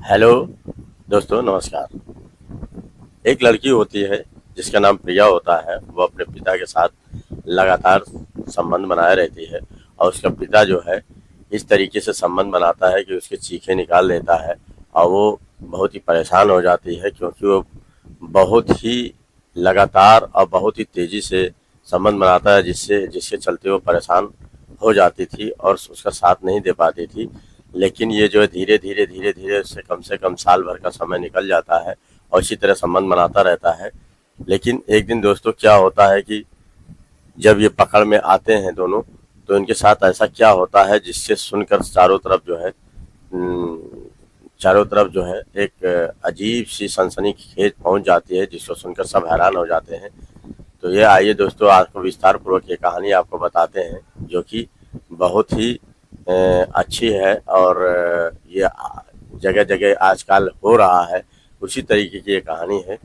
Hello दोस्तों, नमस्कार। एक लड़की होती है जिसका नाम प्रिया होता है। वो अपने पिता के साथ लगातार संबंध बनाए रहती है और उसका पिता जो है इस तरीके से संबंध बनाता है कि उसके चीखें निकाल देता है और वो बहुत ही परेशान हो जाती है, क्योंकि वो बहुत ही लगातार और बहुत ही तेज़ी से संबंध बनाता है, जिससे जिसके चलते वो परेशान हो जाती थी और उसका साथ नहीं दे पाती थी। लेकिन ये जो है धीरे-धीरे उससे कम से कम साल भर का समय निकल जाता है और इसी तरह संबंध बनाता रहता है। लेकिन एक दिन दोस्तों क्या होता है कि जब ये पकड़ में आते हैं दोनों, तो इनके साथ ऐसा क्या होता है जिससे सुनकर चारों तरफ जो है एक अजीब सी सनसनीखेज पहुंच जाती है, जिसको सुनकर सब हैरान हो जाते हैं। तो ये आइए दोस्तों, आपको विस्तार पूर्वक ये कहानी आपको बताते हैं, जो कि बहुत ही अच्छी है और ये जगह जगह आजकल हो रहा है, उसी तरीके की ये कहानी है।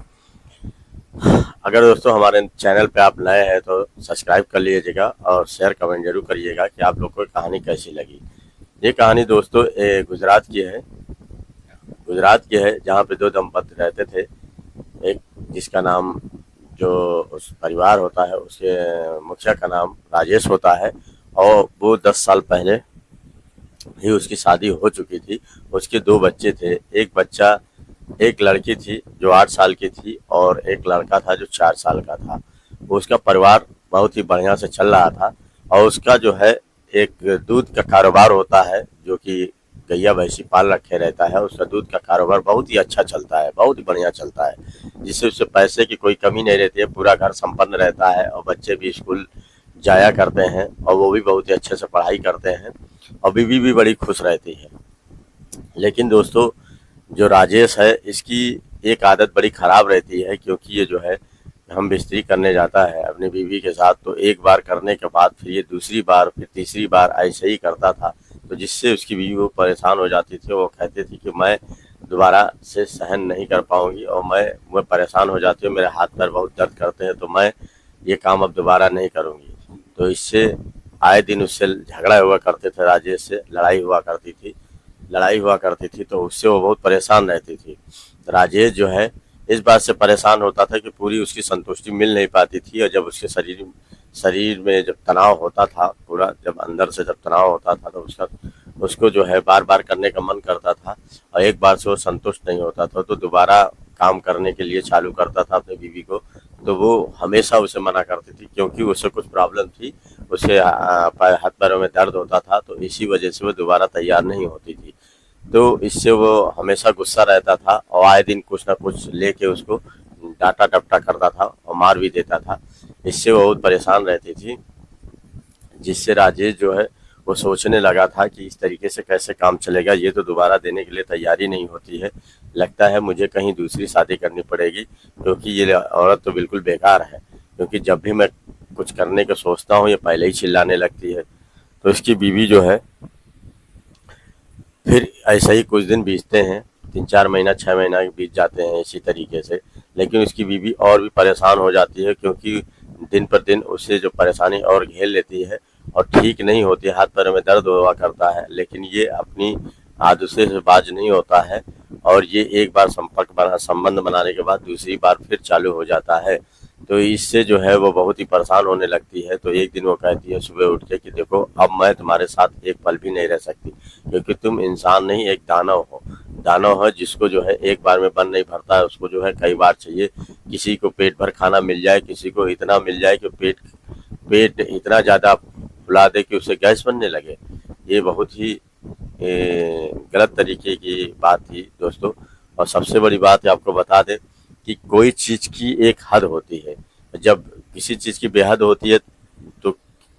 अगर दोस्तों हमारे चैनल पे आप नए हैं तो सब्सक्राइब कर लीजिएगा और शेयर कमेंट जरूर करिएगा कि आप लोग को कहानी कैसी लगी। ये कहानी दोस्तों गुजरात की है, जहाँ पे दो दंपति रहते थे। एक जिसका नाम, जो उस परिवार होता है उसके मुखिया का नाम राजेश होता है, और वो 10 साल पहले ही उसकी शादी हो चुकी थी। उसके दो बच्चे थे। एक लड़की थी जो 8 साल की थी और एक लड़का था जो 4 साल का था। उसका परिवार बहुत ही बढ़िया से चल रहा था और उसका जो है एक दूध का कारोबार होता है, जो कि गैया भैंसी पाल रखे रहता है। उसका दूध का कारोबार बहुत ही अच्छा चलता है, बहुत ही बढ़िया चलता है, जिससे उससे पैसे की कोई कमी नहीं रहती है। पूरा घर संपन्न रहता है और बच्चे भी स्कूल जाया करते हैं और वो भी बहुत ही अच्छे से पढ़ाई करते हैं और बीवी भी बड़ी खुश रहती है। लेकिन दोस्तों, जो राजेश है इसकी एक आदत बड़ी खराब रहती है, क्योंकि ये जो है हम बिस्तरी करने जाता है अपनी बीवी के साथ, तो एक बार करने के बाद फिर ये दूसरी बार फिर तीसरी बार ऐसे ही करता था। तो जिससे उसकी बीवी वो परेशान हो जाती थी। वो कहती थी कि मैं दोबारा से सहन नहीं कर पाऊंगी और मैं परेशान हो जाती हूँ, मेरे हाथ पैर बहुत दर्द करते हैं, तो मैं ये काम अब दोबारा नहीं करूंगी। तो इससे आए दिन उससे झगड़ा हुआ करते थे, राजेश से लड़ाई हुआ करती थी, तो उससे वो बहुत परेशान रहती थी। राजेश जो है इस बात से परेशान होता था कि पूरी उसकी संतुष्टि मिल नहीं पाती थी, और जब उसके शरीर में जब तनाव होता था, पूरा जब अंदर से जब तनाव होता था, तो उसको जो है बार बार करने का मन करता था और एक बार से वो संतुष्ट नहीं होता था, तो दोबारा काम करने के लिए चालू करता था अपनी बीवी को। तो वो हमेशा उसे मना करती थी, क्योंकि उससे कुछ प्रॉब्लम थी। उसे हाथ पैरों में दर्द होता था, तो इसी वजह से वो दोबारा तैयार नहीं होती थी। तो इससे वो हमेशा गुस्सा रहता था और आए दिन कुछ ना कुछ लेके उसको डांटा डपटा करता था और मार भी देता था। इससे वो बहुत परेशान रहती थी, जिससे राजेश जो है वो सोचने लगा था कि इस तरीके से कैसे काम चलेगा, ये तो दोबारा देने के लिए तैयारी नहीं होती है, लगता है मुझे कहीं दूसरी शादी करनी पड़ेगी, क्योंकि ये औरत तो बिल्कुल बेकार है। क्योंकि जब भी मैं कुछ करने का सोचता हूँ ये पहले ही चिल्लाने लगती है। तो इसकी बीवी जो है फिर ऐसा ही कुछ दिन बीतते हैं, 3-4 महीना 6 महीना बीत जाते हैं इसी तरीके से। लेकिन उसकी बीवी और भी परेशान हो जाती है, क्योंकि दिन पर दिन उसे जो परेशानी और घेर लेती है और ठीक नहीं होती है, हाथ पैरों में दर्द हुआ करता है। लेकिन ये अपनी आदतों से बाज नहीं होता है और ये एक बार संबंध बनाने के बाद दूसरी बार फिर चालू हो जाता है। तो इससे जो है वो बहुत ही परेशान होने लगती है। तो एक दिन वो कहती है सुबह उठ के कि देखो, अब मैं तुम्हारे साथ एक पल भी नहीं रह सकती, क्योंकि तुम इंसान नहीं, एक दानव हो। दानव है जिसको जो है एक बार में बन नहीं भरता है, उसको जो है कई बार चाहिए। किसी को पेट भर खाना मिल जाए, किसी को इतना मिल जाए कि पेट पेट इतना ज़्यादा फुला दे कि उसे गैस बनने लगे। ये बहुत ही गलत तरीके की बात थी दोस्तों। और सबसे बड़ी बात आपको बता दें कि कोई चीज़ की एक हद होती है। जब किसी चीज़ की बेहद होती है तो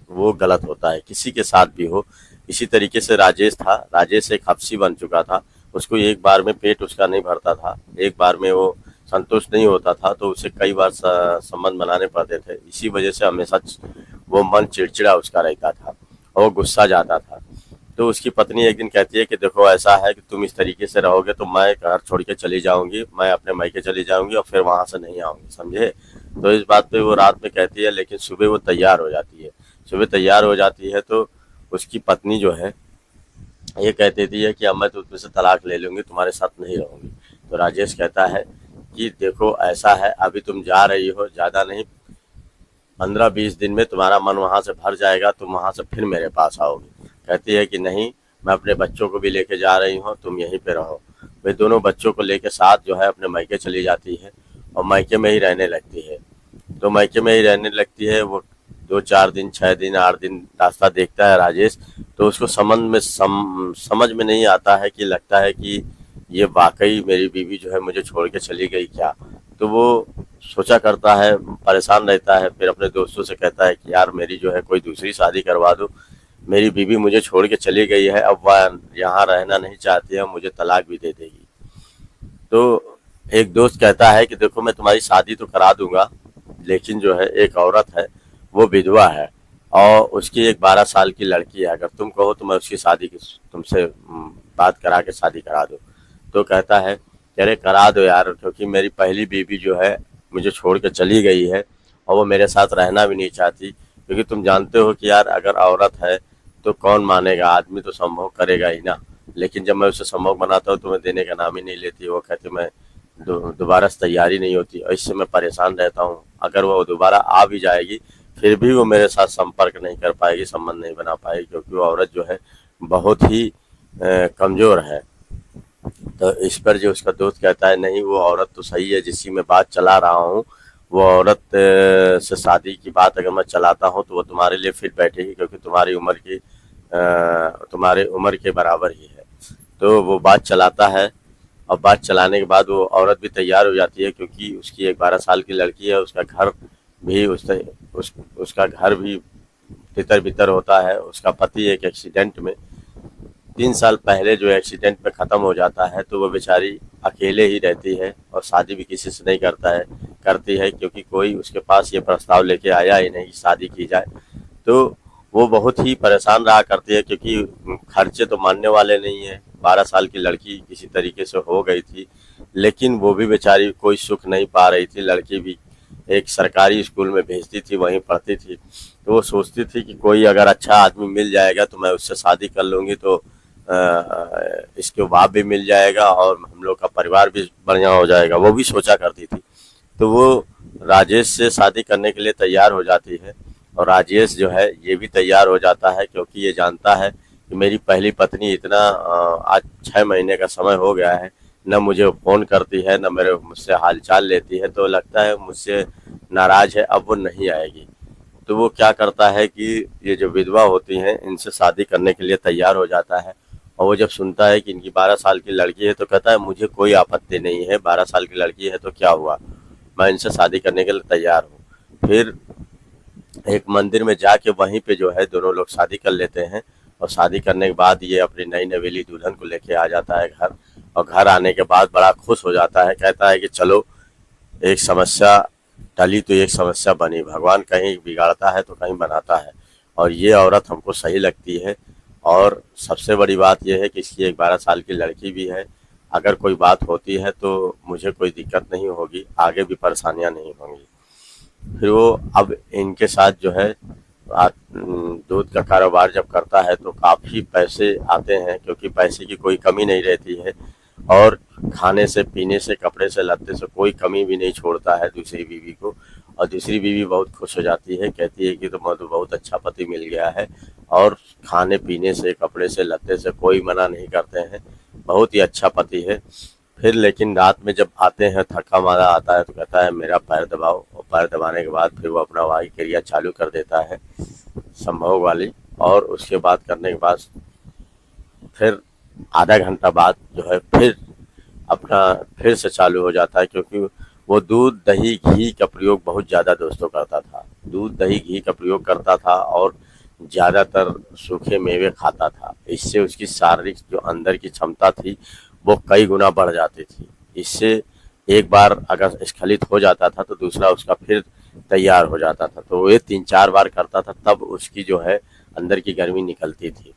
वो गलत होता है, किसी के साथ भी हो। इसी तरीके से राजेश था, राजेश एक हफ्सी बन चुका था। उसको एक बार में पेट उसका नहीं भरता था, एक बार में वो संतुष्ट नहीं होता था, तो उसे कई बार संबंध बनाने पड़ते थे। इसी वजह से हमेशा वो मन चिड़चिड़ा उसका रहता था और वो गुस्सा जाता था। तो उसकी पत्नी एक दिन कहती है कि देखो, ऐसा है कि तुम इस तरीके से रहोगे तो मैं घर छोड़ के चली जाऊंगी, मैं अपने मायके चली जाऊंगी और फिर वहां से नहीं आऊंगी, समझे। तो इस बात पे वो रात में कहती है, लेकिन सुबह वो तैयार हो जाती है। सुबह तैयार हो जाती है तो उसकी पत्नी जो है ये कहती थी कि अब मैं तो तुमसे तलाक ले लूंगी, तुम्हारे साथ नहीं रहूंगी। तो राजेश कहता है कि देखो ऐसा है, अभी तुम जा रही हो, ज्यादा नहीं 15-20 दिन में तुम्हारा मन वहां से भर जाएगा, तुम वहां से फिर मेरे पास आओगी। कहती है कि नहीं, मैं अपने बच्चों को भी लेके जा रही हूँ, तुम यहीं पे रहो। वे दोनों बच्चों को लेके साथ जो है अपने मायके चली जाती है और मायके में ही रहने लगती है। तो मायके में ही रहने लगती है वो। 2-4 दिन, 6 दिन, 8 दिन रास्ता देखता है राजेश। तो उसको समझ में नहीं आता है, कि लगता है कि ये वाकई मेरी बीवी जो है मुझे छोड़ के चली गई क्या। तो वो सोचा करता है, परेशान रहता है, फिर अपने दोस्तों से कहता है कि यार मेरी जो है कोई दूसरी शादी करवा दो, मेरी बीवी मुझे छोड़ के चली गई है, अब वह यहाँ रहना नहीं चाहती है, मुझे तलाक भी दे देगी। तो एक दोस्त कहता है कि देखो मैं तुम्हारी शादी तो करा दूंगा, लेकिन जो है एक औरत है, वो विधवा है और उसकी एक 12 साल की लड़की है, अगर तुम कहो तो मैं उसकी शादी की तुमसे बात करा के शादी करा दूं। तो कहता है कि अरे करा दो यार, क्योंकि मेरी पहली बीवी जो है मुझे छोड़ के चली गई है और वो मेरे साथ रहना भी नहीं चाहती, क्योंकि तुम जानते हो कि यार अगर औरत है तो कौन मानेगा, आदमी तो संभोग करेगा ही ना। लेकिन जब मैं उसे संभोग बनाता हूँ तो मैं देने का नाम ही नहीं लेती। वो कहती मैं दोबारा से तैयारी नहीं होती और इससे मैं परेशान रहता हूँ। अगर वो दोबारा आ भी जाएगी फिर भी वो मेरे साथ संपर्क नहीं कर पाएगी, संबंध नहीं बना पाएगी, क्योंकि वो औरत जो है बहुत ही कमजोर है। तो इस पर जो उसका दोस्त कहता है नहीं, वो औरत तो सही है जिसकी मैं बात चला रहा हूँ, वो औरत से शादी की बात अगर मैं चलाता हूँ तो वो तुम्हारे लिए फिट बैठेगी, क्योंकि तुम्हारे उम्र के बराबर ही है। तो वो बात चलाता है और बात चलाने के बाद वो औरत भी तैयार हो जाती है, क्योंकि उसकी एक 12 साल की लड़की है, उसका घर भी उसका घर भी तितर बितर होता है। उसका पति एक एक्सीडेंट में 3 साल पहले जो एक्सीडेंट में ख़त्म हो जाता है, तो वो बेचारी अकेले ही रहती है और शादी भी किसी से नहीं करती है, क्योंकि कोई उसके पास ये प्रस्ताव लेके आया ही नहीं कि शादी की जाए। तो वो बहुत ही परेशान रहा करती है, क्योंकि खर्चे तो मानने वाले नहीं है। 12 साल की लड़की किसी तरीके से हो गई थी, लेकिन वो भी बेचारी कोई सुख नहीं पा रही थी। लड़की भी एक सरकारी स्कूल में भेजती थी, वहीं पढ़ती थी। तो वो सोचती थी कि कोई अगर अच्छा आदमी मिल जाएगा तो मैं उससे शादी कर लूँगी, तो इसके बाप भी मिल जाएगा और हम लोग का परिवार भी बढ़िया हो जाएगा, वो भी सोचा करती थी। तो वो राजेश से शादी करने के लिए तैयार हो जाती है और राजेश जो है ये भी तैयार हो जाता है, क्योंकि ये जानता है कि मेरी पहली पत्नी इतना आज 6 महीने का समय हो गया है, न मुझे फ़ोन करती है, न मुझसे हालचाल लेती है, तो लगता है मुझसे नाराज़ है, अब वो नहीं आएगी। तो वो क्या करता है कि ये जो विधवा होती हैं इनसे शादी करने के लिए तैयार हो जाता है। और वो जब सुनता है कि इनकी 12 साल की लड़की है तो कहता है मुझे कोई आपत्ति नहीं है, 12 साल की लड़की है तो क्या हुआ, मैं इनसे शादी करने के लिए तैयार हूँ। फिर एक मंदिर में जाके वहीं पे जो है दोनों लोग शादी कर लेते हैं और शादी करने के बाद ये अपनी नई नवेली दुल्हन को लेके आ जाता है घर। और घर आने के बाद बड़ा खुश हो जाता है, कहता है कि चलो एक समस्या टली तो एक समस्या बनी, भगवान कहीं बिगाड़ता है तो कहीं बनाता है और ये औरत हमको सही लगती है। और सबसे बड़ी बात यह है कि इसकी एक 12 साल की लड़की भी है, अगर कोई बात होती है तो मुझे कोई दिक्कत नहीं होगी, आगे भी परेशानियां नहीं होंगी। फिर वो अब इनके साथ जो है दूध का कारोबार जब करता है तो काफ़ी पैसे आते हैं, क्योंकि पैसे की कोई कमी नहीं रहती है और खाने से, पीने से, कपड़े से, लत्ते से कोई कमी भी नहीं छोड़ता है दूसरी बीवी को। और दूसरी बीवी बहुत खुश हो जाती है, कहती है कि तुम्हें तो बहुत अच्छा पति मिल गया है और खाने पीने से, कपड़े से, लत्ते से कोई मना नहीं करते हैं, बहुत ही अच्छा पति है। फिर लेकिन रात में जब आते हैं, थका मारा आता है तो कहता है मेरा पैर दबाओ, और पैर दबाने के बाद फिर वो अपना वाही क्रिया चालू कर देता है संभोग वाली। और उसके बाद करने के बाद फिर आधा घंटा बाद जो है फिर अपना फिर से चालू हो जाता है, क्योंकि वो दूध दही घी का प्रयोग बहुत ज़्यादा दोस्तों करता था। दूध दही घी का प्रयोग करता था और ज़्यादातर सूखे मेवे खाता था। इससे उसकी शारीरिक जो अंदर की क्षमता थी वो कई गुना बढ़ जाती थी। इससे एक बार अगर स्खलित हो जाता था तो दूसरा उसका फिर तैयार हो जाता था। तो वो ये 3-4 बार करता था, तब उसकी जो है अंदर की गर्मी निकलती थी।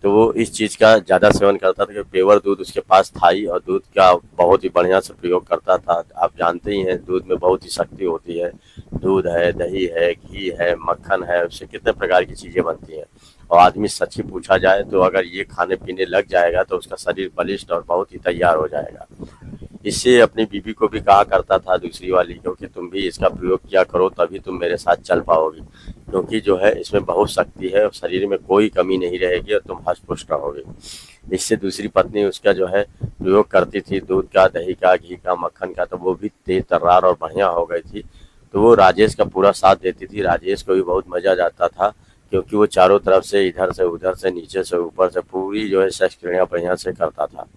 तो वो इस चीज़ का ज़्यादा सेवन करता था कि पेवर दूध उसके पास था ही और दूध का बहुत ही बढ़िया से प्रयोग करता था। आप जानते ही हैं दूध में बहुत ही शक्ति होती है। दूध है, दही है, घी है, मक्खन है, उससे कितने प्रकार की चीज़ें बनती हैं और आदमी सच्ची पूछा जाए तो अगर ये खाने पीने लग जाएगा तो उसका शरीर बलिष्ठ और बहुत ही तैयार हो जाएगा। इससे अपनी बीवी को भी कहा करता था दूसरी वाली को कि तुम भी इसका प्रयोग किया करो, तभी तुम मेरे साथ चल पाओगी, क्योंकि जो है इसमें बहुत शक्ति है और शरीर में कोई कमी नहीं रहेगी और तुम हष्ट-पुष्ट रहोगे। इससे दूसरी पत्नी उसका जो है प्रयोग करती थी, दूध का, दही का, घी का, मक्खन का, तो वो भी तेज तर्रार और बढ़िया हो गई थी। तो वो राजेश का पूरा साथ देती थी। राजेश को भी बहुत मजा आता था, क्योंकि वो चारों तरफ से, इधर से उधर से, नीचे से ऊपर से पूरी जो है सेक्स क्रिया बढ़िया से करता था।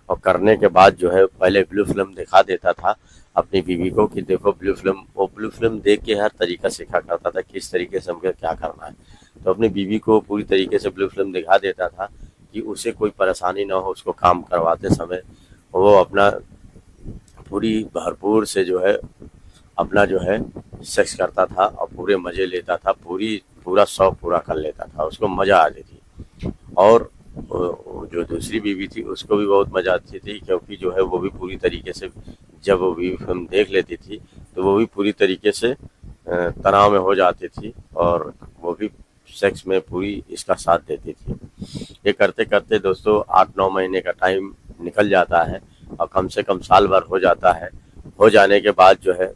और करने के बाद जो है पहले ब्लू फिल्म दिखा देता था अपनी बीवी को कि देखो ब्लू फिल्म, वो ब्लू फिल्म देख के हर तरीका सीखा करता था किस तरीके से हमको क्या करना है। तो अपनी बीवी को पूरी तरीके से ब्लू फिल्म दिखा देता था कि उसे कोई परेशानी ना हो उसको काम करवाते समय। वो अपना पूरी भरपूर से जो है अपना जो है सेक्स करता था और पूरे मज़े लेता था, पूरा शौक पूरा कर लेता था, उसको मज़ा आती थी। और जो दूसरी बीवी थी उसको भी बहुत मज़ा आती थी, क्योंकि जो है वो भी पूरी तरीके से, जब वो भी फिल्म देख लेती थी तो वो भी पूरी तरीके से तनाव में हो जाती थी और वो भी सेक्स में पूरी इसका साथ देती थी। ये करते करते दोस्तों 8-9 महीने का टाइम निकल जाता है और कम से कम साल भर हो जाता है। हो जाने के बाद जो है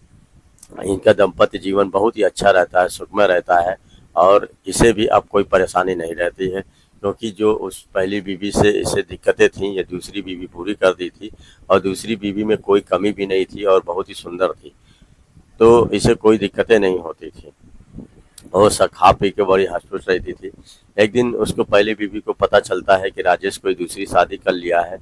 इनका दाम्पत्य जीवन बहुत ही अच्छा रहता है, सुखमय रहता है और इसे भी अब कोई परेशानी नहीं रहती है, क्योंकि जो उस पहली बीवी से इसे दिक्कतें थीं ये दूसरी बीवी पूरी कर दी थी और दूसरी बीवी में कोई कमी भी नहीं थी और बहुत ही सुंदर थी, तो इसे कोई दिक्कतें नहीं होती थी और सब खा पी के बड़ी हष्ट-पुष्ट रहती थी। एक दिन उसको पहली बीवी को पता चलता है कि राजेश कोई दूसरी शादी कर लिया है,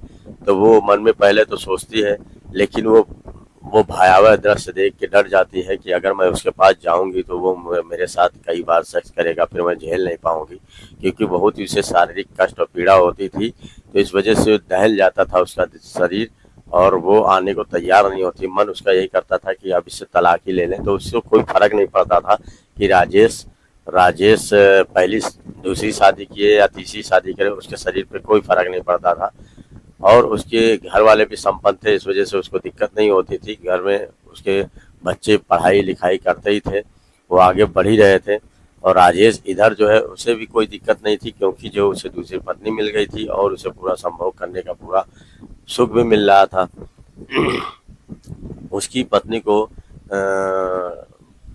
तो वो मन में पहले तो सोचती है, लेकिन वो भयावह दृश्य देख के डर जाती है कि अगर मैं उसके पास जाऊंगी तो वो मेरे साथ कई बार सेक्स करेगा, फिर मैं झेल नहीं पाऊंगी, क्योंकि बहुत ही उसे शारीरिक कष्ट और पीड़ा होती थी। तो इस वजह से दहल जाता था उसका शरीर और वो आने को तैयार नहीं होती। मन उसका यही करता था कि अब इससे तलाक ही ले लें, तो उससे कोई फर्क नहीं पड़ता था कि राजेश राजेश पहली दूसरी शादी किए या तीसरी शादी करे, उसके शरीर पे कोई फर्क नहीं पड़ता था और उसके घर वाले भी संपन्न थे, इस वजह से उसको दिक्कत नहीं होती थी। घर में उसके बच्चे पढ़ाई लिखाई करते ही थे, वो आगे बढ़ ही रहे थे और राजेश इधर जो है उसे भी कोई दिक्कत नहीं थी, क्योंकि जो उसे दूसरी पत्नी मिल गई थी और उसे पूरा संभोग करने का पूरा सुख भी मिल रहा था। उसकी पत्नी को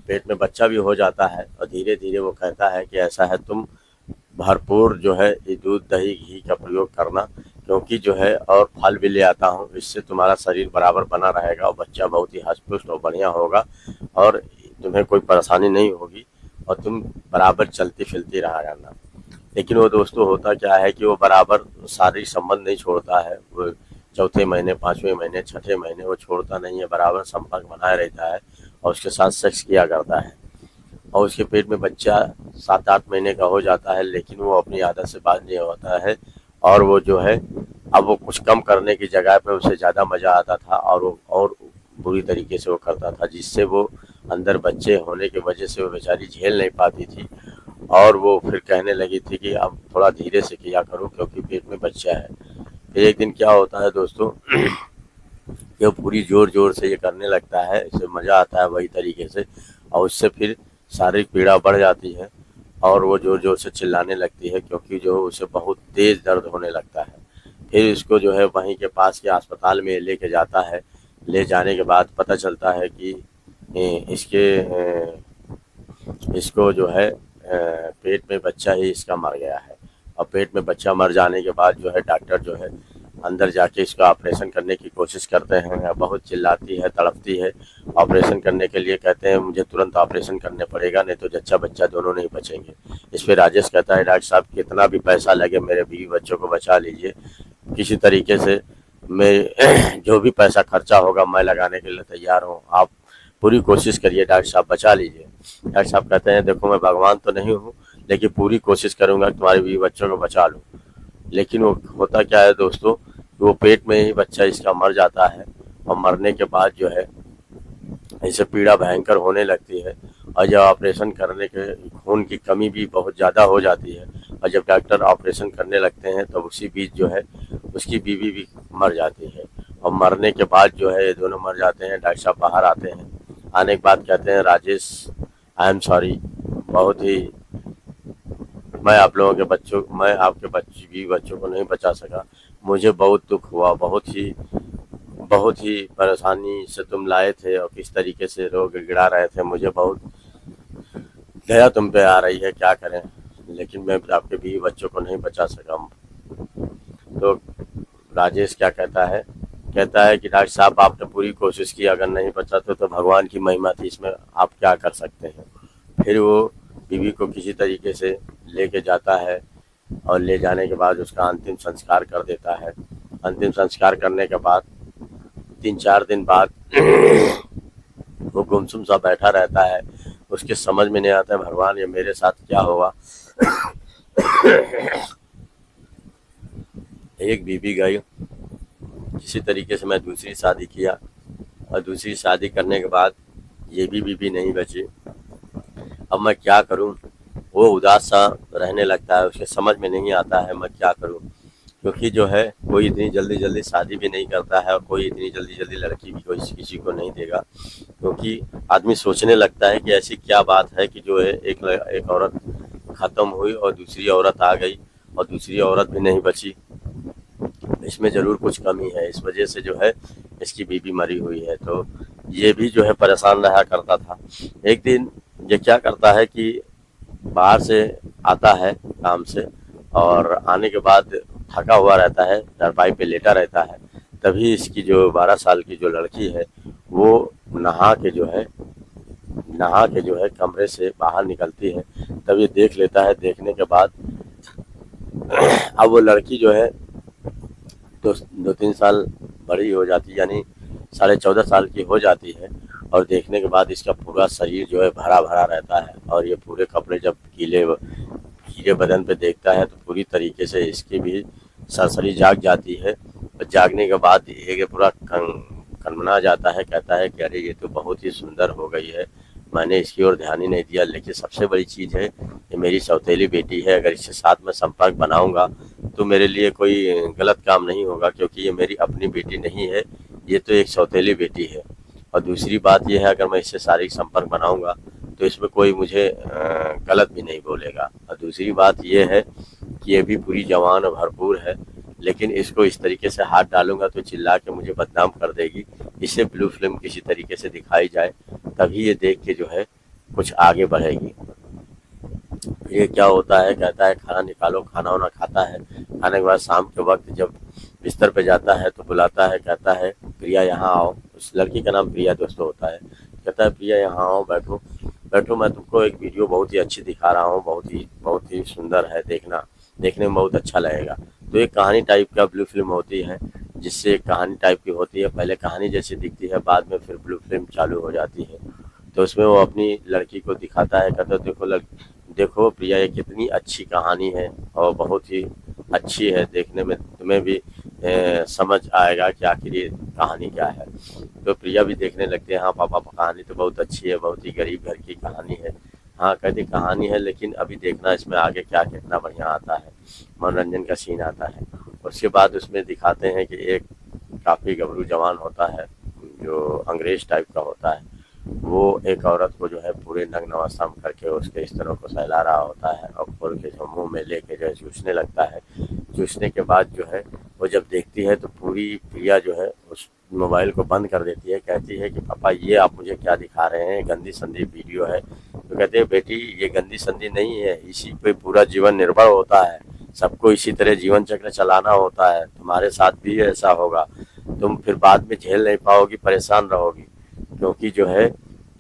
पेट में बच्चा भी हो जाता है और धीरे धीरे वो कहता है कि ऐसा है तुम भरपूर जो है ये दूध दही घी का प्रयोग करना, क्योंकि जो है और फल भी ले आता हूँ, इससे तुम्हारा शरीर बराबर बना रहेगा और बच्चा बहुत ही हष्ट-पुष्ट और बढ़िया होगा और तुम्हें कोई परेशानी नहीं होगी और तुम बराबर चलती फिरती रहा करना। लेकिन वो दोस्तों होता क्या है कि वो बराबर शारीरिक संबंध नहीं छोड़ता है, वो चौथे महीने, 5वें महीने, 6ठे महीने वो छोड़ता नहीं है, बराबर संपर्क बनाए रहता है और उसके साथ सेक्स किया करता है और उसके पेट में बच्चा 7-8 महीने का हो जाता है, लेकिन वो अपनी आदत से बाज नहीं होता है और वो जो है अब वो कुछ कम करने की जगह पे उसे ज़्यादा मज़ा आता था और वो और बुरी तरीके से वो करता था, जिससे वो अंदर बच्चे होने की वजह से वो बेचारी झेल नहीं पाती थी और वो फिर कहने लगी थी कि अब थोड़ा धीरे से किया करो क्योंकि पेट में बच्चा है। फिर एक दिन क्या होता है दोस्तों कि वो पूरी ज़ोर-ज़ोर से ये करने लगता है, इसे मज़ा आता है वही तरीके से और उससे फिर शारीरिक पीड़ा बढ़ जाती है और वो ज़ोर-ज़ोर से चिल्लाने लगती है, क्योंकि जो उसे बहुत तेज़ दर्द होने लगता है। फिर इसको जो है वहीं के पास के अस्पताल में लेके जाता है। ले जाने के बाद पता चलता है कि इसको जो है पेट में बच्चा ही इसका मर गया है और पेट में बच्चा मर जाने के बाद जो है डॉक्टर जो है अंदर जाके इसका ऑपरेशन करने की कोशिश करते हैं। बहुत चिल्लाती है, तड़पती है, ऑपरेशन करने के लिए कहते हैं मुझे तुरंत ऑपरेशन करने पड़ेगा, नहीं तो जच्चा बच्चा दोनों नहीं बचेंगे। इस पे राजेश कहता है डॉक्टर साहब कितना भी पैसा लगे मेरे बीवी बच्चों को बचा लीजिए, किसी तरीके से मैं जो भी पैसा खर्चा होगा मैं लगाने के लिए तैयार हूँ, आप पूरी कोशिश करिए डॉक्टर साहब बचा लीजिए। डॉक्टर साहब कहते हैं देखो मैं भगवान तो नहीं हूँ, लेकिन पूरी कोशिश करूँगा कि तुम्हारे बीवी बच्चों को बचा लूँ। लेकिन वो होता क्या है दोस्तों, वो पेट में ही बच्चा इसका मर जाता है और मरने के बाद जो है इसे पीड़ा भयंकर होने लगती है और जब ऑपरेशन करने के खून की कमी भी बहुत ज़्यादा हो जाती है और जब डॉक्टर ऑपरेशन करने लगते हैं तो उसी बीच जो है उसकी बीवी भी मर जाती है और मरने के बाद जो है ये दोनों मर जाते हैं। डॉक्टर साहब बाहर आते हैं, आने के बाद कहते हैं राजेश आई एम सॉरी, बहुत ही मैं आपके बच्चों को नहीं बचा सका। मुझे बहुत दुख हुआ, बहुत ही परेशानी से तुम लाए थे और किस तरीके से रोग गिड़ा रहे थे। मुझे बहुत दया तुम पे आ रही है, क्या करें, लेकिन मैं आपके बीवी बच्चों को नहीं बचा सका। तो राजेश क्या कहता है कि डॉक्टर साहब आपने पूरी कोशिश की, अगर नहीं बचा तो भगवान की महिमा थी, इसमें आप क्या कर सकते हैं। फिर वो बीवी को किसी तरीके से लेके जाता है और ले जाने के बाद उसका अंतिम संस्कार कर देता है। अंतिम संस्कार करने के बाद 3-4 दिन बाद वो गुमसुम सा बैठा रहता है। उसके समझ में नहीं आता है, भगवान ये मेरे साथ क्या हुआ। एक बीवी गई, किसी तरीके से मैं दूसरी शादी किया और दूसरी शादी करने के बाद ये भी बीवी नहीं बची। अब मैं क्या करूं। वो उदास सा रहने लगता है, उसके समझ में नहीं आता है मैं क्या करूं, क्योंकि जो है कोई इतनी जल्दी जल्दी शादी भी नहीं करता है और कोई इतनी जल्दी जल्दी लड़की भी कोई किसी को नहीं देगा। क्योंकि आदमी सोचने लगता है कि ऐसी क्या बात है कि जो है एक औरत ख़त्म हुई और दूसरी औरत आ गई और दूसरी औरत भी नहीं बची, इसमें ज़रूर कुछ कमी है। इस वजह से जो है इसकी बीवी मरी हुई है। तो ये भी जो है परेशान रहा करता था। एक दिन ये क्या करता है कि बाहर से आता है काम से, और आने के बाद थका हुआ रहता है, चारपाई पे लेटा रहता है। तभी इसकी जो 12 साल की जो लड़की है वो नहा के जो है कमरे से बाहर निकलती है। तब ये देख लेता है। देखने के बाद अब वो लड़की जो है 2-3 साल बड़ी हो जाती, यानी 14.5 साल की हो जाती है। और देखने के बाद इसका पूरा शरीर जो है भरा भरा रहता है और ये पूरे कपड़े जब गीले बदन पे देखता है तो पूरी तरीके से इसकी भी सरसरी जाग जाती है। और जागने के बाद ये पूरा कनमना जाता है, कहता है कि अरे ये तो बहुत ही सुंदर हो गई है, मैंने इसकी ओर ध्यान ही नहीं दिया। लेकिन सबसे बड़ी चीज़ है ये मेरी सौतेली बेटी है, अगर इसके साथ में संपर्क बनाऊंगा तो मेरे लिए कोई गलत काम नहीं होगा, क्योंकि ये मेरी अपनी बेटी नहीं है, ये तो एक सौतेली बेटी है। और दूसरी बात यह है, अगर मैं इससे शारीरिक संपर्क बनाऊंगा तो इसमें कोई मुझे गलत भी नहीं बोलेगा। और दूसरी बात यह है कि ये भी पूरी जवान और भरपूर है, लेकिन इसको इस तरीके से हाथ डालूंगा तो चिल्ला के मुझे बदनाम कर देगी। इसे ब्लू फिल्म किसी तरीके से दिखाई जाए, तभी ये देख के जो है कुछ आगे बढ़ेगी। ये क्या होता है, कहता है खाना निकालो, खाना वाना खाता है। खाने के बाद शाम के वक्त जब बिस्तर पे जाता है तो बुलाता है, कहता है प्रिया यहाँ आओ। उस लड़की का नाम प्रिया दोस्तों होता है। कहता है प्रिया यहाँ आओ, बैठो बैठो, मैं तुमको एक वीडियो बहुत ही अच्छी दिखा रहा हूँ, बहुत ही सुंदर है, देखने में बहुत अच्छा लगेगा। तो एक कहानी टाइप का ब्लू फिल्म होती है, जिससे एक कहानी टाइप की होती है। पहले कहानी जैसी दिखती है, बाद में फिर ब्लू फिल्म चालू हो जाती है। तो उसमें वो अपनी लड़की को दिखाता है, कहता है देखो प्रिया, ये कितनी अच्छी कहानी है और बहुत ही अच्छी है, देखने में तुम्हें भी समझ आएगा कि आखिर ये कहानी क्या है। तो प्रिया भी देखने लगते हैं, हाँ पापा कहानी तो बहुत अच्छी है, बहुत ही गरीब घर की कहानी है। हाँ कहती कहानी है, लेकिन अभी देखना इसमें आगे क्या कितना बढ़िया आता है, मनोरंजन का सीन आता है। उसके बाद उसमें दिखाते हैं कि एक काफ़ी गबरू जवान होता है, जो अंग्रेज टाइप का होता है। वो एक औरत को जो है पूरे नग्न अवस्था में करके उसके स्तनों को सहला रहा होता है और खोल के जो मुँह में लेके जो है चूसने लगता है। चूसने के बाद जो है वो जब देखती है तो पूरी प्रिया जो है उस मोबाइल को बंद कर देती है। कहती है कि पापा ये आप मुझे क्या दिखा रहे हैं, गंदी संदी वीडियो है। तो कहते हैं बेटी ये गंदी संदी नहीं है, इसी पे पूरा जीवन निर्भर होता है, सबको इसी तरह जीवन चक्र चलाना होता है, तुम्हारे साथ भी ऐसा होगा, तुम फिर बाद में झेल नहीं पाओगी, परेशान रहोगी, क्योंकि जो है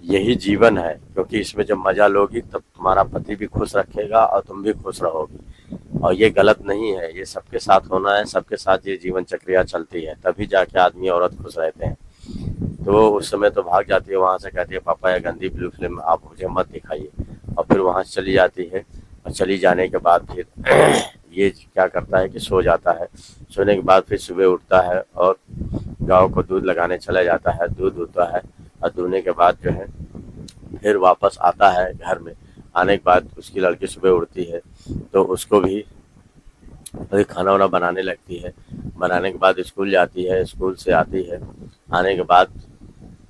यही जीवन है। क्योंकि इसमें जब मजा लोगी तब तुम्हारा पति भी खुश रखेगा और तुम भी खुश रहोगी, और ये गलत नहीं है, ये सबके साथ होना है, सबके साथ ये जीवन चक्रिया चलती है, तभी जाके आदमी औरत खुश रहते हैं। तो उस समय तो भाग जाती है वहाँ से, कहती है पापा ये गंदी ब्लू फिल्म आप मुझे मत दिखाइए, और फिर वहाँ से चली जाती है। और चली जाने के बाद फिर ये क्या करता है कि सो जाता है। सोने के बाद फिर सुबह उठता है और गाँव को दूध लगाने चला जाता है, दूध दूहता है, और दूहने के बाद जो है फिर वापस आता है घर में। आने के बाद उसकी लड़की सुबह उठती है तो उसको भी खाना वाना बनाने लगती है। बनाने के बाद स्कूल जाती है, स्कूल से आती है, आने के बाद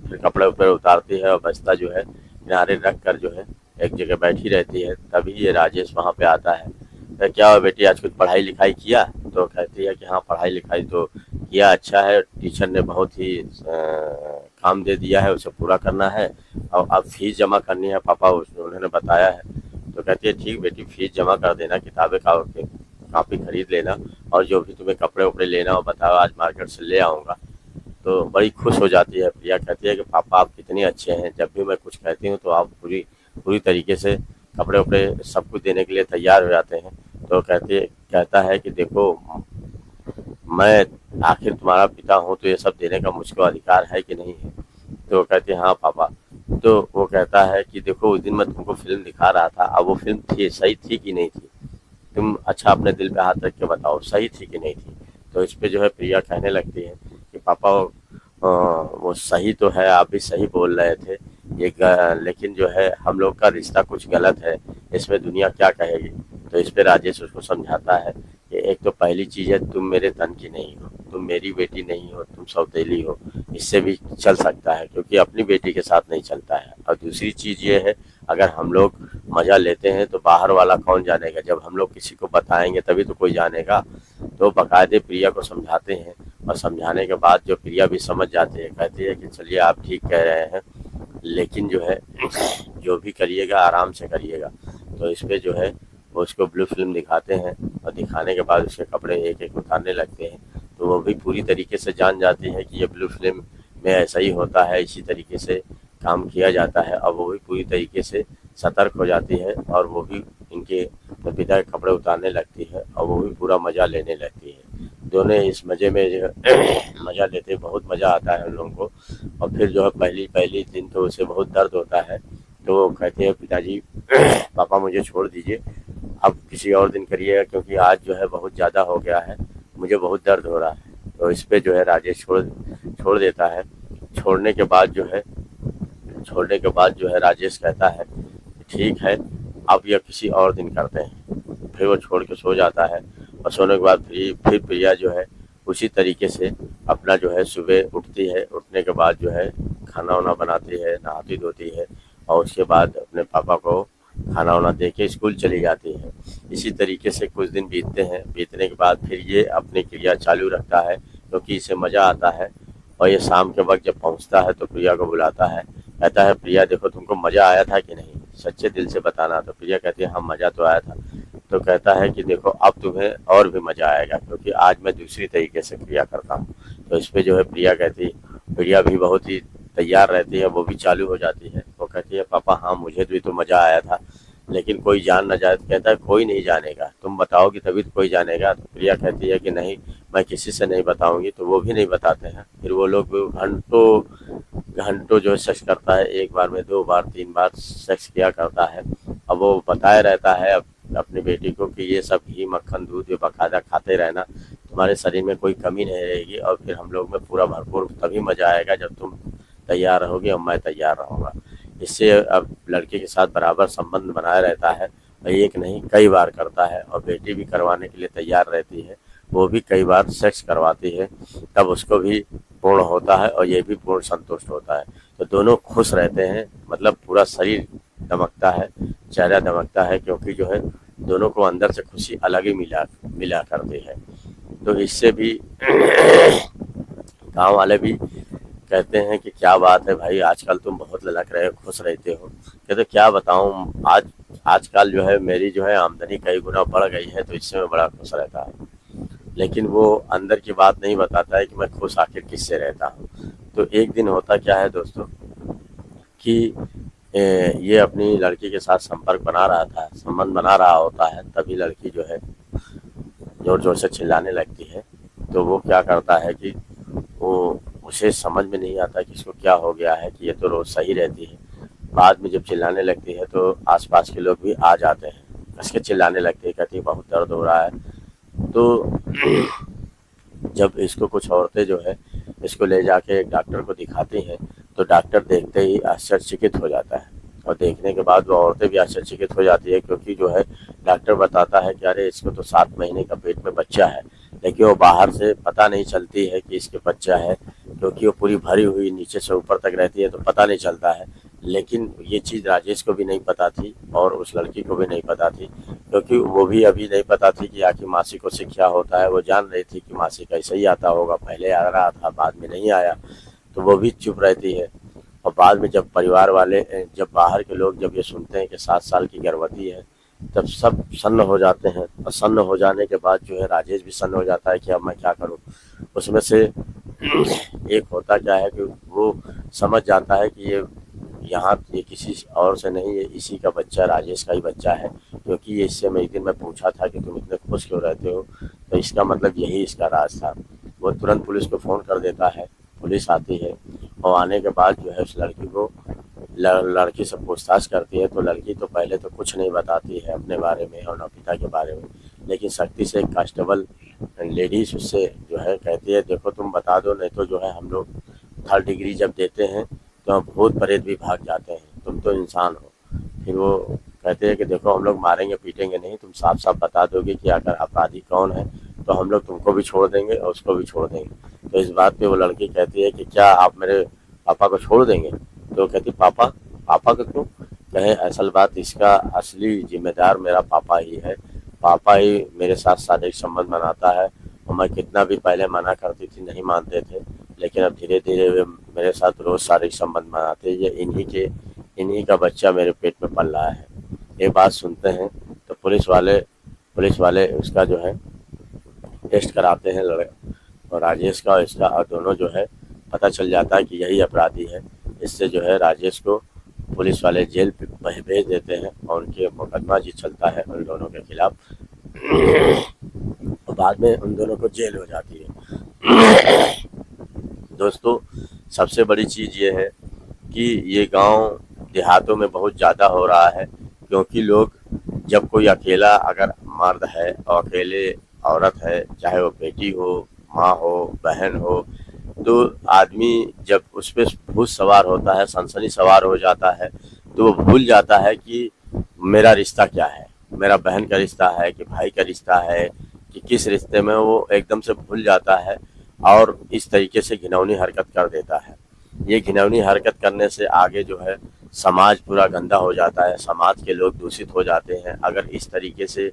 फिर कपड़े उपड़े उतारती है और बस्ता जो है किनारे रख कर जो है एक जगह बैठी रहती है। तभी ये राजेश वहाँ पे आता है। तो क्या हुआ बेटी, आज कुछ पढ़ाई लिखाई किया? तो कहती है कि हाँ पढ़ाई लिखाई तो किया, अच्छा है, टीचर ने बहुत ही काम दे दिया है, उसे पूरा करना है और अब फीस जमा करनी है, पापा उन्होंने बताया है। तो कहती है ठीक बेटी, फीस जमा कर देना, किताबें कापी खरीद लेना और जो भी तुम्हें कपड़े उपड़े लेना हो बताओ, आज मार्केट से ले आऊँगा। तो बड़ी खुश हो जाती है प्रिया, कहती है कि पापा आप कितने अच्छे हैं, जब भी मैं कुछ कहती हूँ तो आप पूरी पूरी तरीके से कपड़े उपड़े सब कुछ देने के लिए तैयार हो जाते हैं। तो कहता है कि देखो, मैं आखिर तुम्हारा पिता हूँ तो ये सब देने का मुझको अधिकार है कि नहीं है? तो कहती है हाँ पापा। तो वो कहता है कि देखो, उस दिन मैं तुमको फिल्म दिखा रहा था, अब वो फिल्म थी सही थी कि नहीं थी? तुम अच्छा अपने दिल पे हाथ रख के बताओ, सही थी कि नहीं थी? तो इस पे जो है प्रिया कहने लगती है कि पापा वो सही तो है, आप भी सही बोल रहे थे, लेकिन जो है हम लोग का रिश्ता कुछ गलत है, इसमें दुनिया क्या कहेगी? तो इस पे राजेश उसको समझाता है कि एक तो पहली चीज़ है, तुम मेरे तन की नहीं हो, तुम मेरी बेटी नहीं हो, तुम सौतेली हो, इससे भी चल सकता है क्योंकि अपनी बेटी के साथ नहीं चलता है। और दूसरी चीज़ ये है, अगर हम लोग मज़ा लेते हैं तो बाहर वाला कौन जानेगा, जब हम लोग किसी को बताएंगे तभी तो कोई जानेगा। तो बाकायदे प्रिया को समझाते हैं और समझाने के बाद जो प्रिया भी समझ जाती है, कहती है कि चलिए आप ठीक कह रहे हैं, लेकिन जो है जो भी करिएगा आराम से करिएगा। तो इस पे जो है वो उसको ब्लू फिल्म दिखाते हैं और दिखाने के बाद उसके कपड़े एक एक उतारने लगते हैं। तो वो भी पूरी तरीके से जान जाती है कि ये ब्लू फिल्म में ऐसा ही होता है, इसी तरीके से काम किया जाता है। और वो भी पूरी तरीके से सतर्क हो जाती है और वो भी इनके पिता के कपड़े उतारने लगती है और वो भी पूरा मज़ा लेने लगती है। दोनों इस मज़े में जो मज़ा लेते, बहुत मज़ा आता है उन लोगों को। और फिर जो है पहली पहली दिन तो उसे बहुत दर्द होता है, तो वो कहते हैं पिताजी पापा मुझे छोड़ दीजिए, अब किसी और दिन करिएगा क्योंकि आज जो है बहुत ज़्यादा हो गया है, मुझे बहुत दर्द हो रहा है। तो इस पे जो है राजेश छोड़ देता है। छोड़ने के बाद जो है छोड़ने के बाद जो है राजेश कहता है कि ठीक है, अब यह किसी और दिन करते हैं। फिर वो छोड़ के सो जाता है और सोने के बाद फिर प्रिया जो है उसी तरीके से अपना जो है सुबह उठती है, उठने के बाद जो है खाना वाना बनाती है, नहाती धोती है और उसके बाद अपने पापा को खाना वाना दे के स्कूल चली जाती है। इसी तरीके से कुछ दिन बीतते हैं, बीतने के बाद फिर ये अपनी क्रिया चालू रखता है क्योंकि इसे मज़ा आता है। और ये शाम के वक्त जब पहुंचता है तो प्रिया को बुलाता है, कहता है प्रिया देखो तुमको मज़ा आया था कि नहीं, सच्चे दिल से बताना। तो प्रिया कहती है हाँ मज़ा तो आया था। तो कहता है कि देखो अब तुम्हें और भी मज़ा आएगा क्योंकि आज मैं दूसरी तरीके से क्रिया करता हूँ। तो इस पे जो है प्रिया भी बहुत ही तैयार रहती है, वो भी चालू हो जाती है। वो कहती है पापा हाँ मुझे भी तो मज़ा आया था, लेकिन कोई जान ना जाए। तो कहता है कोई नहीं जानेगा, तुम बताओगी तभी तो कोई जानेगा। तो प्रिया कहती है कि नहीं, मैं किसी से नहीं बताऊंगी। तो वो भी नहीं बताते हैं। फिर वो लोग घंटों घंटों जो है सेक्स करता है, एक बार में 2 बार 3 बार सेक्स किया करता है। अब वो बताया रहता है अपनी बेटी को कि ये सब घी मक्खन दूध ये बाकायदा खाते रहना, तुम्हारे शरीर में कोई कमी नहीं रहेगी और फिर हम लोग में पूरा भरपूर तभी मज़ा आएगा जब तुम तैयार रहोगे और मैं तैयार रहूँगा। इससे अब लड़के के साथ बराबर संबंध बनाया रहता है और एक नहीं कई बार करता है और बेटी भी करवाने के लिए तैयार रहती है, वो भी कई बार सेक्स करवाती है, तब उसको भी पूर्ण होता है और ये भी पूर्ण संतुष्ट होता है। तो दोनों खुश रहते हैं, मतलब पूरा शरीर दमकता है, चेहरा दमकता है क्योंकि जो है दोनों को अंदर से खुशी अलग ही मिला करती है। तो इससे भी गांव वाले भी कहते हैं कि क्या बात है भाई, आजकल तुम बहुत ललक रहे हो, खुश रहते हो। कहते क्या बताऊं, आजकल जो है मेरी जो है आमदनी कई गुना बढ़ गई है तो इससे मैं बड़ा खुश रहता हूँ। लेकिन वो अंदर की बात नहीं बताता है कि मैं खुश आखिर किससे रहता हूँ। तो एक दिन होता क्या है दोस्तों कि ये अपनी लड़की के साथ संबंध बना रहा होता है, तभी लड़की जो है जोर जोर से चिल्लाने लगती है। तो वो क्या करता है कि उसे समझ में नहीं आता कि इसको क्या हो गया है कि ये तो रोज सही रहती है। बाद में जब चिल्लाने लगती है तो आसपास के लोग भी आ जाते हैं, कस के चिल्लाने लगते हैं, कहती है बहुत दर्द हो रहा है। तो जब इसको कुछ औरतें जो है इसको ले जाके एक डॉक्टर को दिखाती हैं तो डॉक्टर देखते ही आश्चर्यचकित हो जाता है और देखने के बाद वो औरतें भी आश्चर्यचकित हो जाती है क्योंकि जो है डॉक्टर बताता है कि अरे इसको तो 7 महीने का पेट में बच्चा है, लेकिन वो बाहर से पता नहीं चलती है कि इसके बच्चा है क्योंकि वो पूरी भरी हुई नीचे से ऊपर तक रहती है तो पता नहीं चलता है। लेकिन ये चीज़ राजेश को भी नहीं पता थी और उस लड़की को भी नहीं पता थी, क्योंकि वो भी अभी नहीं पता थी कि आखिर मासिक उससे क्या होता है। वो जान रही थी कि मासिक ऐसे ही आता होगा, पहले आ रहा था बाद में नहीं आया, तो वो भी चुप रहती है। और बाद में जब परिवार वाले, जब बाहर के लोग जब ये सुनते हैं कि 7 साल की गर्भवती है, तब सब सन्न हो जाते हैं। और सन्न हो जाने के बाद जो है राजेश भी सन्न हो जाता है कि अब मैं क्या करूं। उसमें से एक होता क्या है कि वो समझ जाता है कि ये किसी और से नहीं, ये इसी का बच्चा, राजेश का ही बच्चा है, क्योंकि ये इससे मैं एक दिन मैं पूछा था कि तुम इतने खुश क्यों रहते हो, तो इसका मतलब यही इसका राज था। वो तुरंत पुलिस को फ़ोन कर देता है, पुलिस आती है और आने के बाद जो है उस लड़की को लड़की से पूछताछ करती है। तो लड़की तो पहले तो कुछ नहीं बताती है अपने बारे में और न पिता के बारे में, लेकिन सख्ती से एक कांस्टेबल लेडीज उससे जो है कहती है, देखो तुम बता दो, नहीं तो जो है हम लोग 3rd डिग्री जब देते हैं तो भूत प्रेत भी भाग जाते हैं, तुम तो इंसान हो। फिर वो कहते हैं कि देखो हम लोग मारेंगे पीटेंगे नहीं, तुम साफ साफ बता दोगे कि अगर अपराधी कौन है तो हम लोग तुमको भी छोड़ देंगे और उसको भी छोड़ देंगे। तो इस बात पे वो लड़की कहती है कि क्या आप मेरे पापा को छोड़ देंगे। तो कहती पापा, पापा को क्यों। कहे असल बात, इसका असली जिम्मेदार मेरा पापा ही है, पापा ही मेरे साथ शारीरिक संबंध बनाता है। और मैं कितना भी पहले मना करती थी, नहीं मानते थे, लेकिन अब धीरे धीरे वे मेरे साथ रोज शारीरिक संबंध बनाते हैं। ये इन्हीं का बच्चा मेरे पेट में पल रहा है। ये बात सुनते हैं तो पुलिस वाले उसका जो है टेस्ट कराते हैं और राजेश का और इसका, और दोनों जो है पता चल जाता है कि यही अपराधी है। इससे जो है राजेश को पुलिस वाले जेल भेज देते हैं और उनके मुकदमा जी चलता है उन दोनों के खिलाफ। और बाद में उन दोनों को जेल हो जाती है। दोस्तों, सबसे बड़ी चीज़ ये है कि ये गांव देहातों में बहुत ज़्यादा हो रहा है, क्योंकि लोग जब कोई अकेला अगर मर्द है और अकेले औरत है, चाहे वो बेटी हो, माँ हो, बहन हो, तो आदमी जब उस पर भूत सवार होता है, सनसनी सवार हो जाता है, तो वो भूल जाता है कि मेरा रिश्ता क्या है, मेरा बहन का रिश्ता है कि भाई का रिश्ता है कि किस रिश्ते में, वो एकदम से भूल जाता है और इस तरीके से घिनौनी हरकत कर देता है। ये घिनौनी हरकत करने से आगे जो है समाज पूरा गंदा हो जाता है, समाज के लोग दूषित हो जाते हैं। अगर इस तरीके से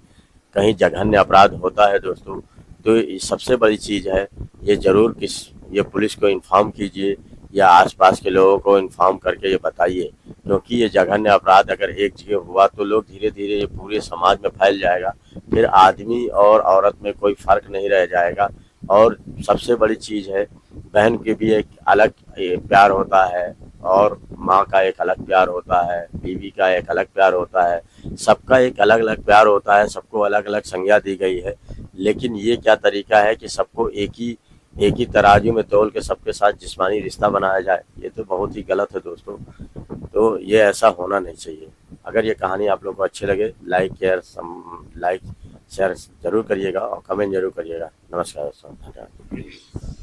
कहीं जघन्य अपराध होता है दोस्तों, तो ये सबसे बड़ी चीज़ है, ये ज़रूर ये पुलिस को इन्फॉर्म कीजिए या आसपास के लोगों को इन्फॉर्म करके ये बताइए, क्योंकि ये जघन्य अपराध अगर एक जगह हुआ तो लोग धीरे धीरे ये पूरे समाज में फैल जाएगा, फिर आदमी और औरत में कोई फ़र्क नहीं रह जाएगा। और सबसे बड़ी चीज़ है, बहन के भी एक अलग प्यार होता है और माँ का एक अलग प्यार होता है, बीवी का एक अलग प्यार होता है, सबका एक अलग अलग प्यार होता है, सबको अलग अलग संज्ञा दी गई है। लेकिन ये क्या तरीका है कि सबको एक ही तराजू में तौल के सबके साथ जिस्मानी रिश्ता बनाया जाए, ये तो बहुत ही गलत है दोस्तों। तो ये ऐसा होना नहीं चाहिए। अगर ये कहानी आप लोग को अच्छी लगे, लाइक शेयर जरूर करिएगा और कमेंट जरूर करिएगा। नमस्कार दोस्तों, धन्यवाद।